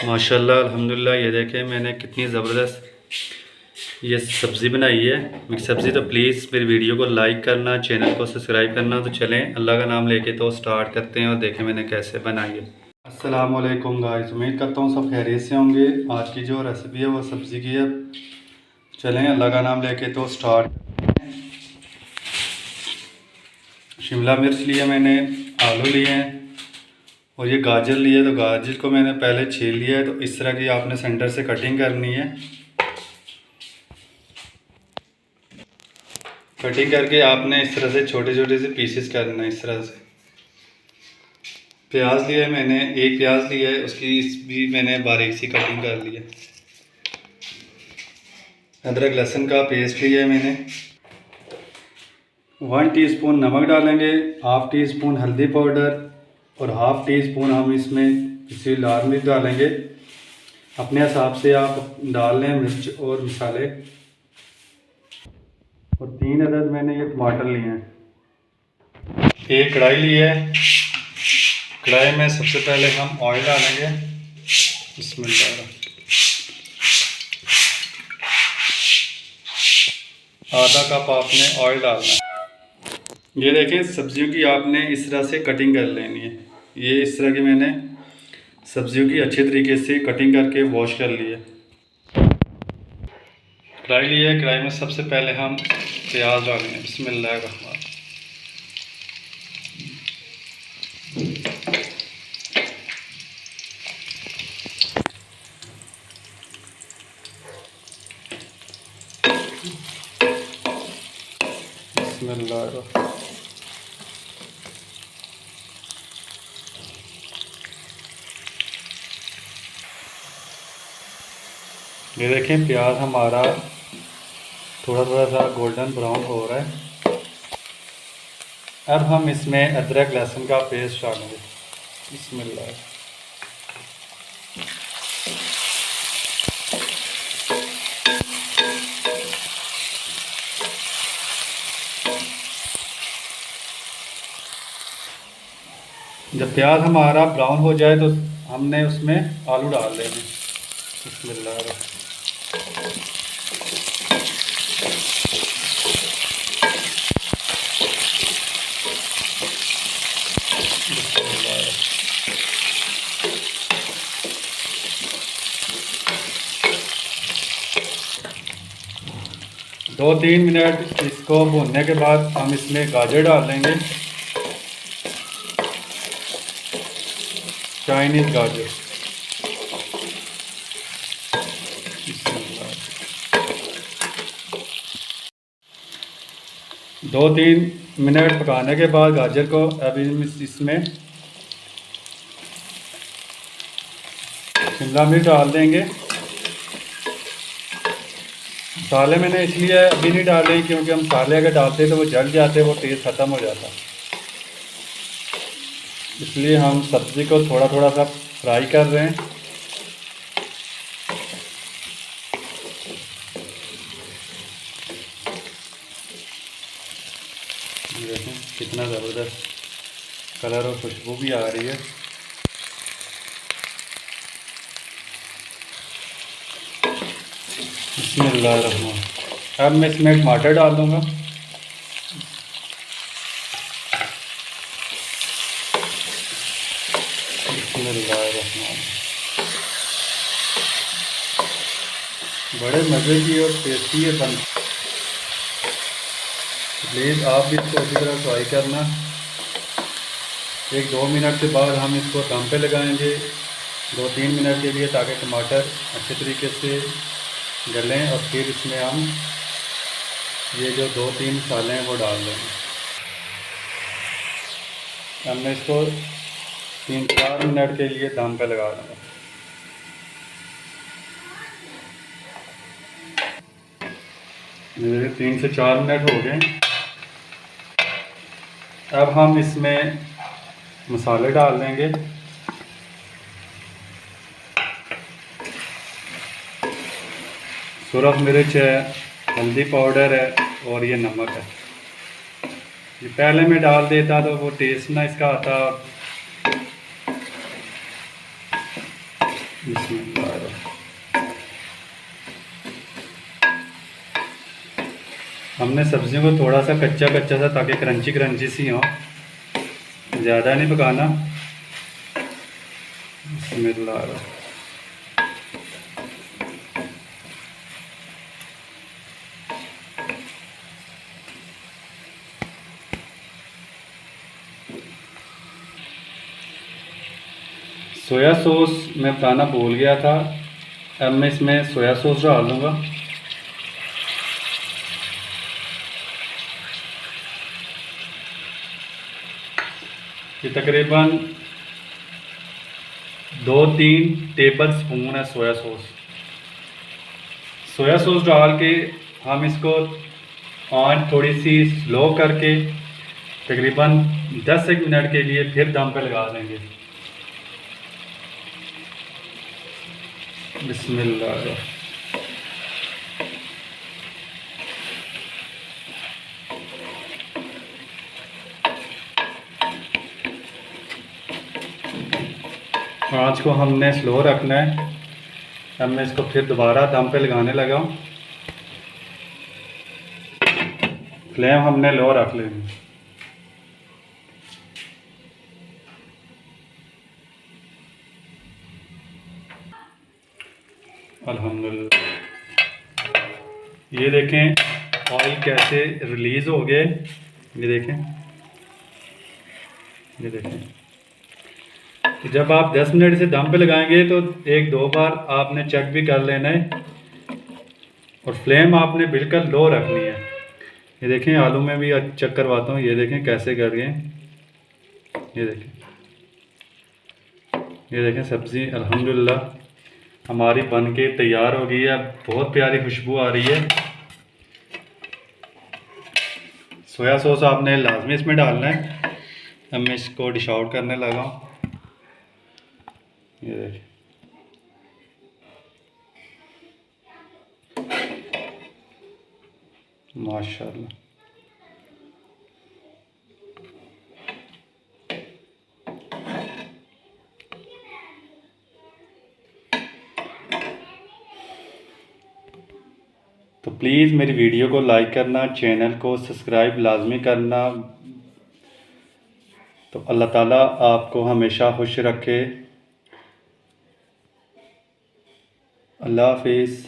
माशाल्लाह अल्हम्दुलिल्लाह। ये देखें मैंने कितनी ज़बरदस्त ये सब्ज़ी बनाई है, मिक्स सब्ज़ी। तो प्लीज़ मेरी वीडियो को लाइक करना, चैनल को सब्सक्राइब करना। तो चलें अल्लाह का नाम लेके तो स्टार्ट करते हैं और देखें मैंने कैसे बनाई है। अस्सलाम वालेकुम गाइस, उम्मीद करता हूँ सब खैरियत से होंगे। आज की जो रेसिपी है वो सब्ज़ी की है। चलें अल्लाह का नाम लेके तो स्टार्ट। शिमला मिर्च लिया मैंने, आलू लिए हैं और ये गाजर लिए। तो गाजर को मैंने पहले छील लिया है। तो इस तरह की आपने सेंटर से कटिंग करनी है। कटिंग करके आपने इस तरह से छोटे छोटे से पीसेस करना है इस तरह से। प्याज लिया है मैंने, एक प्याज लिया है, उसकी भी मैंने बारीक सी कटिंग कर ली है। अदरक लहसुन का पेस्ट लिया है मैंने। 1 टीस्पून नमक डालेंगे, हाफ़ टी स्पून हल्दी पाउडर और हाफ़ टी स्पून हम इसमें किसी लाल मिर्च डालेंगे। अपने हिसाब से आप डाल लें मिर्च और मसाले। और 3 अदद मैंने ये टमाटर लिए हैं। एक कढ़ाई ली है। कढ़ाई में सबसे पहले हम ऑयल डालेंगे। बिस्मिल्लाह। आधा कप आपने ऑयल डालना है। ये देखें सब्जियों की आपने इस तरह से कटिंग कर लेनी है। ये इस तरह की मैंने सब्जियों की अच्छे तरीके से कटिंग करके वॉश कर ली है। कढ़ाई ली है, कढ़ाई में सबसे पहले हम प्याज डालेंगे। बिस्मिल्लाह रहमान। बिस्मिल्लाह। ये देखें प्याज हमारा थोड़ा थोड़ा सा गोल्डन ब्राउन हो रहा है। अब हम इसमें अदरक लहसुन का पेस्ट डालेंगे। बिस्मिल्लाह। जब प्याज हमारा ब्राउन हो जाए तो हमने उसमें आलू डाल देंगे। बिस्मिल्लाह। दो 3 मिनट इसको भूनने के बाद हम इसमें गाजर डाल देंगे, चाइनीज़ गाजर। 2-3 मिनट पकाने के बाद गाजर को अभी इसमें शिमला मिर्च डाल देंगे। मसाले मैंने इसलिए अभी नहीं डाले क्योंकि हम मसाले अगर डालते तो वो जल जाते, वो टेस्ट ख़त्म हो जाता। इसलिए हम सब्ज़ी को थोड़ा थोड़ा सा फ्राई कर रहे हैं। देखें कितना ज़बरदस्त कलर और खुशबू भी आ रही है। बिस्मिल्लाहिर्रहमान। अब मैं इसमें टमाटर डाल दूँगा। बिस्मिल्लाहिर्रहमान। बड़े मज़े की और टेस्टी है बन। प्लीज़ आप भी इसको उसी तरह फ्राई करना। 1-2 मिनट के बाद हम इसको दम पे लगाएंगे 2-3 मिनट के लिए, ताकि टमाटर अच्छे तरीके से गलें। और फिर इसमें हम ये जो 2-3 मसाले हैं वो डाल देंगे। हमने इसको 3-4 मिनट के लिए दम पे लगा देंगे। 3 से 4 मिनट हो गए। अब हम इसमें मसाले डाल देंगे। सुरख मिर्च है, हल्दी पाउडर है और ये नमक है। ये पहले मैं डाल देता तो वो टेस्ट ना इसका आता। बिस्मिल्लाह। हमने सब्जियों को थोड़ा सा कच्चा कच्चा सा, ताकि क्रंची क्रंची सी हो, ज़्यादा नहीं पकाना। बिस्मिल्लाह। सोया सॉस मैं बताना भूल गया था, अब मैं इसमें सोया सॉस डाल दूँगा। ये तकरीबन 2-3 टेबल स्पून है सोया सॉस। सोया सॉस डाल के हम इसको आंच थोड़ी सी स्लो करके तकरीबन 10 एक मिनट के लिए फिर दम पे लगा देंगे। बिस्मिल्लाह। आँच को हमने स्लो रखना है। अब मैं इसको फिर दोबारा दम पे लगाने लगा हूँ। फ्लेम हमने लो रख लेनी। अल्हम्दुलिल्लाह, ये देखें ऑयल कैसे रिलीज़ हो गए। ये देखें, ये देखें। जब आप 10 मिनट से दम पे लगाएंगे तो 1-2 बार आपने चेक भी कर लेना है, और फ्लेम आपने बिल्कुल लो रखनी है। ये देखें, आलू में भी चेक करवाता हूँ। ये देखें कैसे कर गए। ये देखें, ये देखें सब्ज़ी अल्हम्दुलिल्लाह हमारी बन के तैयार हो गई है। बहुत प्यारी खुशबू आ रही है। सोया सॉस आपने लाजमी इसमें डालना है। अब मैं इसको डिश आउट करने लगा हूँ। ये देखिए, माशाल्लाह। तो प्लीज़ मेरी वीडियो को लाइक करना, चैनल को सब्सक्राइब लाजमी करना। तो अल्लाह ताला आपको हमेशा खुश रखे। अल्लाह हाफिज़।